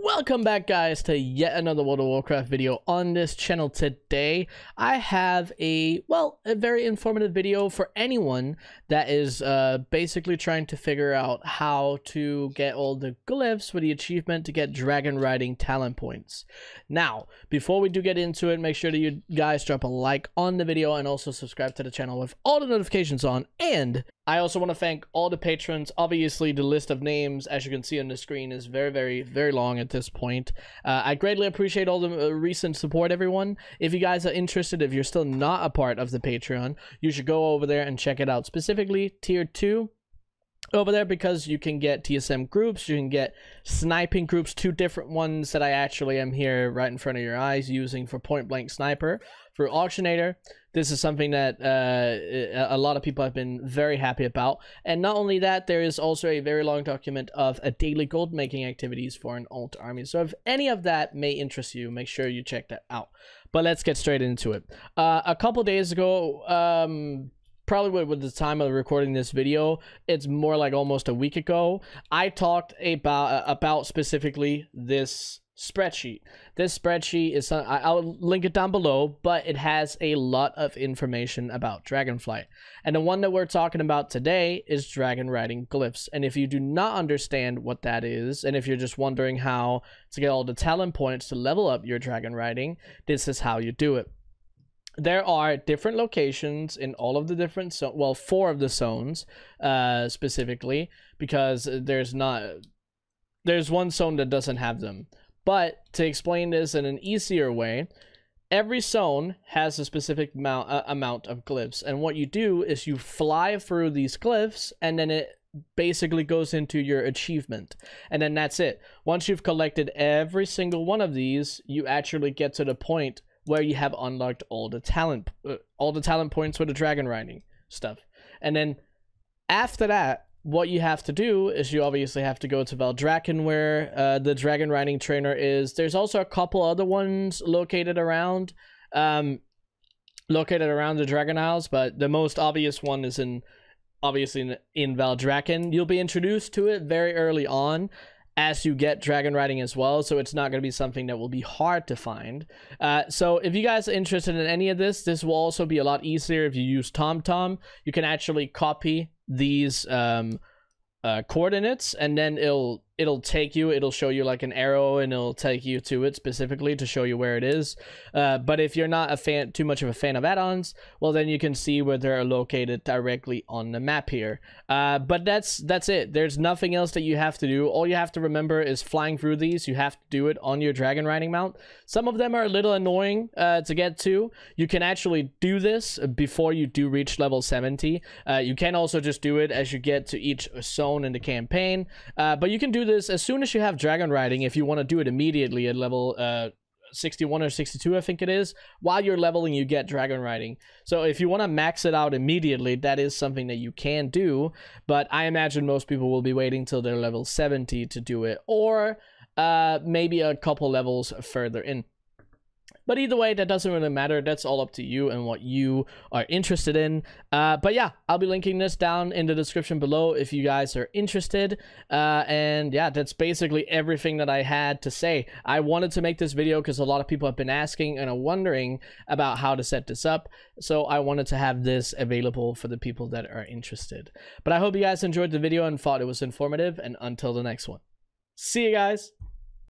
Welcome back, guys, to yet another World of Warcraft video on this channel. Today I have a very informative video for anyone that is basically trying to figure out how to get all the glyphs for the achievement to get dragon riding talent points. Now, before we do get into it, make sure that you guys drop a like on the video and also subscribe to the channel with all the notifications on. And I also want to thank all the patrons. Obviously, the list of names, as you can see on the screen, is very long at this point. I greatly appreciate all the recent support, everyone. If you guys are interested, if you're still not a part of the Patreon, you should go over there and check it out. Specifically, Tier 2 over there, because you can get TSM groups, you can get sniping groups, 2 different ones that I actually am here right in front of your eyes using for point blank sniper. For Auctionator, this is something that a lot of people have been very happy about. And not only that, there is also a very long document of a daily gold making activities for an alt army. So if any of that may interest you, make sure you check that out. But let's get straight into it. A couple days ago, probably with the time of recording this video, it's more like almost a week ago, I talked about specifically this spreadsheet. This spreadsheet is I'll link it down below, but it has a lot of information about Dragonflight. And the one that we're talking about today is dragon riding glyphs. And if you do not understand what that is, and if you're just wondering how to get all the talent points to level up your dragon riding, this is how you do it. There are different locations in all of the different 4 of the zones specifically, because there's one zone that doesn't have them. But to explain this in an easier way, every zone has a specific amount of glyphs, and what you do is you fly through these glyphs, and then it basically goes into your achievement, and then that's it. Once you've collected every single one of these, you actually get to the point where you have unlocked all the talent points for the dragon riding stuff. And then after that, what you have to do is you obviously have to go to Valdrakken, where the dragon riding trainer is. There's also a couple other ones located around the Dragon Isles, but the most obvious one is obviously in Valdrakken. You'll be introduced to it very early on as you get dragon riding as well, so it's not going to be something that will be hard to find. So if you guys are interested in any of this will also be a lot easier if you use TomTom. You can actually copy these coordinates, and then it'll show you like an arrow, and it'll take you to it specifically to show you where it is. But if you're not too much of a fan of add-ons, well, then you can see where they're located directly on the map here. But that's it. There's nothing else that you have to do. All you have to remember is flying through these. You have to do it on your dragon riding mount. Some of them are a little annoying to get to. You can actually do this before you do reach level 70. You can also just do it as you get to each zone in the campaign. But you can do this as soon as you have dragon riding, if you want to do it immediately at level 61 or 62, I think it is. While you're leveling, you get dragon riding. So if you want to max it out immediately, that is something that you can do, but I imagine most people will be waiting till they're level 70 to do it, or maybe a couple levels further in. But either way, that doesn't really matter. That's all up to you and what you are interested in. But yeah, I'll be linking this down in the description below if you guys are interested. And yeah, that's basically everything that I had to say. I wanted to make this video because a lot of people have been asking and are wondering about how to set this up. So I wanted to have this available for the people that are interested. But I hope you guys enjoyed the video and thought it was informative. And until the next one, see you guys.